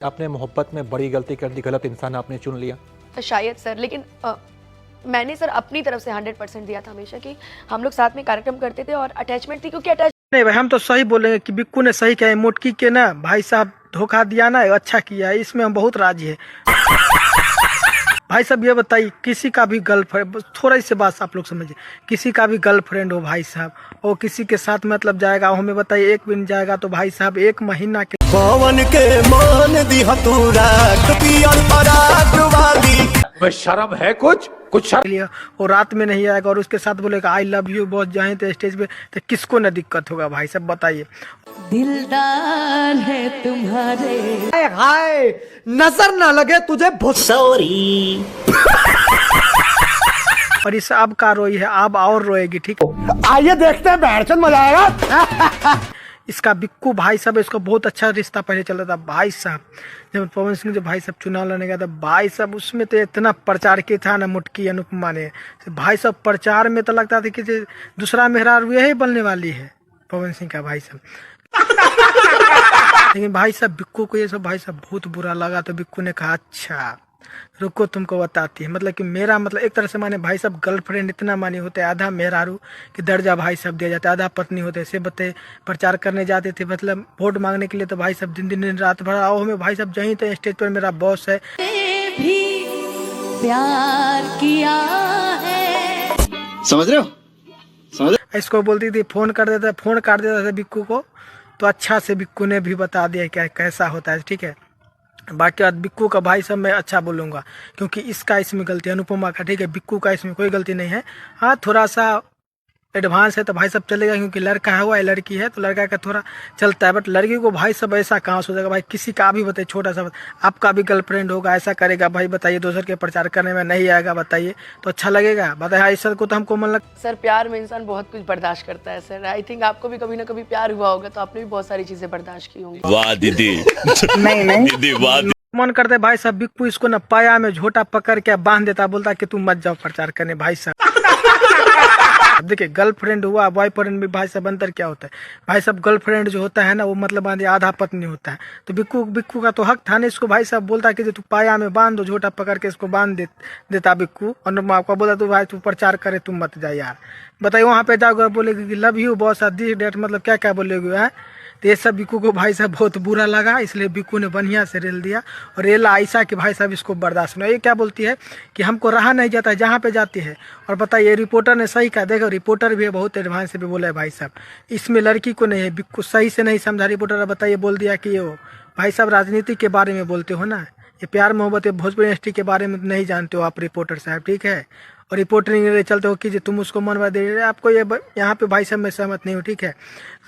आपने मोहब्बत में बड़ी गलती कर दी, गलत इंसान आपने चुन लिया? शायद सर, लेकिन मैंने सर अपनी तरफ से 100% दिया था हमेशा कि हम लोग साथ में कार्यक्रम करते थे और अटैचमेंट थी, क्योंकि अटैच नहीं भाई, हम तो सही बोलेंगे कि बिक्कू ने सही किया, मोटकी के ना भाई साहब धोखा दिया ना, अच्छा किया है, इसमें हम बहुत राजी है। भाई साहब ये बताइए, किसी का भी गर्लफ्रेंड, थोड़ा इसे बात आप लोग समझिए, किसी का भी गर्लफ्रेंड हो भाई साहब, और किसी के साथ मतलब जाएगा, हमें बताइए एक दिन जाएगा तो भाई साहब 1 महीना के पवन के मान दी हतूरा पियल पराग वाली शर्म है कुछ शर्म लिए, और रात में नहीं आएगा और उसके साथ बोलेगा आई लव यू बहुत जाए तो स्टेज पे, तो किसको न दिक्कत होगा भाई साहब बताइए। दिलदार है तुम्हारे, हाय नजर ना लगे तुझे भुसौरी। और इस अब का रोई है, अब और रोएगी, ठीक है। आइए देखते हैं बैठचंद मजा आएगा। इसका बिक्कू भाई साहब, इसको बहुत अच्छा रिश्ता पहले चल रहा था भाई साहब। जब पवन सिंह जो भाई साहब चुनाव लड़ने गया था भाई साहब, उसमें तो इतना प्रचार किया था ना मुटकी अनुपमा ने भाई साहब, प्रचार में तो लगता था कि दूसरा मेहरारू यही बनने वाली है पवन सिंह का भाई साहब। लेकिन भाई साहब बिक्कू को ये सब भाई साहब बहुत बुरा लगा, तो बिक्कू ने कहा अच्छा रुको तुमको बताती है, मतलब कि मेरा मतलब एक तरह से माने भाई साहब गर्लफ्रेंड इतना माने होते हैं, आधा मेहरारू की दर्जा भाई साहब दिया जाता है, आधा पत्नी होते ऐसे बते प्रचार करने जाते थे, मतलब वोट मांगने के लिए, तो भाई साहब दिन रात भर आओ हमें भाई साहब, जहीं तो स्टेज पर मेरा बॉस है भी प्यार किया है। समझ रहे हो? इसको बोलती थी फोन कर देता, फोन काट देता था बिक्कू को, तो अच्छा से बिक्कू ने भी बता दिया क्या कैसा होता है, ठीक है। बाकी बात बिक्कू का भाई साहब मैं अच्छा बोलूँगा, क्योंकि इसका इसमें गलती है अनुपमा का, ठीक है, बिक्कू का इसमें कोई गलती नहीं है। हाँ थोड़ा सा एडवांस है तो भाई साहब चलेगा, क्योंकि लड़का है हुआ लड़की है तो लड़का का थोड़ा चलता है, बट लड़की को भाई साहब ऐसा कहाँ सोचेगा भाई, किसी का भी बताइए छोटा सा आपका भी गर्लफ्रेंड होगा ऐसा करेगा भाई, बताइए दूसरे के प्रचार करने में नहीं आएगा, बताइए तो अच्छा लगेगा, बताइए। हाँ इस को तो हमको मन सर प्यार में इंसान बहुत कुछ बर्दाश्त करता है सर। आई थिंक आपको भी कभी ना कभी प्यार हुआ होगा, तो आपने भी बहुत सारी चीजें बर्दाश्त की होंगी। वाह दीदी। नहीं दीदी वाह। मन करते भाई साहब बिक्कू इसको ना पाया में झोटा पकड़ के बांध देता, बोलता कि तुम मत जाओ प्रचार करने भाई साहब। देखिए गर्लफ्रेंड हुआ बॉयफ्रेंड में भाई साहब अंतर क्या होता है, भाई साहब गर्लफ्रेंड जो होता है ना वो मतलब आधा पत्नी होता है, तो बिक्कू का तो हक था ना, इसको भाई साहब बोलता कि तू पाया में बांध दो, झोटा पकड़ के इसको बांध देता बिक्कू, और आपको बोला तू भाई तू प्रचार करे तुम मत जा यार, बताइए वहाँ पे जाओगे बोलेगी कि love you boss this date, मतलब क्या क्या बोलेगी है। तो ये सब बिक्कू को भाई साहब बहुत बुरा लगा, इसलिए बिक्कू ने बढ़िया से रेल दिया, और रेला ऐसा कि भाई साहब इसको बर्दाश्त नहीं। ये क्या बोलती है कि हमको रहा नहीं जाता है जहाँ पे जाती है, और बताइए रिपोर्टर ने सही कहा, देखो रिपोर्टर भी है बहुत एडवांस से भी बोला है भाई साहब, इसमें लड़की को नहीं है, बिक्कू सही से नहीं समझा रिपोर्टर, बताइए बोल दिया कि ये भाई साहब राजनीति के बारे में बोलते हो ना, ये प्यार मोहब्बत भोजपुरी इंडस्ट्री के बारे में नहीं जानते हो आप रिपोर्टर साहब, ठीक है, और रिपोर्टिंग चलते हो कि तुम उसको मनवा दे रहे, आपको ये यहाँ पे भाई साहब मैं सहमत नहीं हूँ, ठीक है।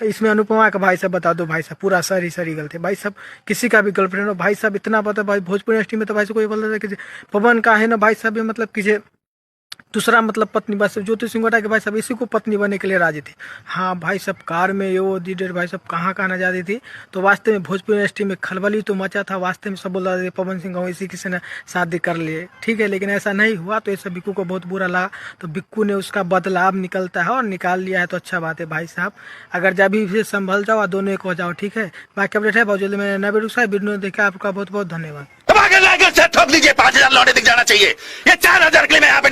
इसमें अनुपमा का भाई साहब बता दो भाई साहब, पूरा सरी गलत है भाई साहब, किसी का भी गर्लफ्रेंड हो भाई साहब, इतना पता भाई भोजपुरी इंडस्ट्री में तो भाई साहब कोई बोलता था कि पवन का है ना भाई साहब, मतलब किसी दूसरा मतलब पत्नी बस ज्योति सिंह के भाई साहब इसी को पत्नी बनने के लिए राजी थी। हाँ भाई साहब कार में ये वो दीडेर भाई साहब कहाँ ना जाती थी, तो वास्तव में भोजपुरी इंडस्ट्री में खलबली तो मचा था, वास्तव में सब बोल रहे थे पवन सिंह को इसी किसी ने शादी कर लिए, ठीक है, लेकिन ऐसा नहीं हुआ, तो ये सब बिक्कू को बहुत बुरा लगा, तो बिक्कू ने उसका बदलाव निकलता है और निकाल लिया है, तो अच्छा बात है भाई साहब, अगर जब भी संभल जाओ दोनों एक हो जाओ, ठीक है। बाकी अपडेट है बहुत जल्दी मैं नए वीडियो देखा, आपका बहुत बहुत धन्यवाद। ठोक लीजिए 5000 लौटे दिख जाना चाहिए, ये 4000 के लिए मैं यहाँ पे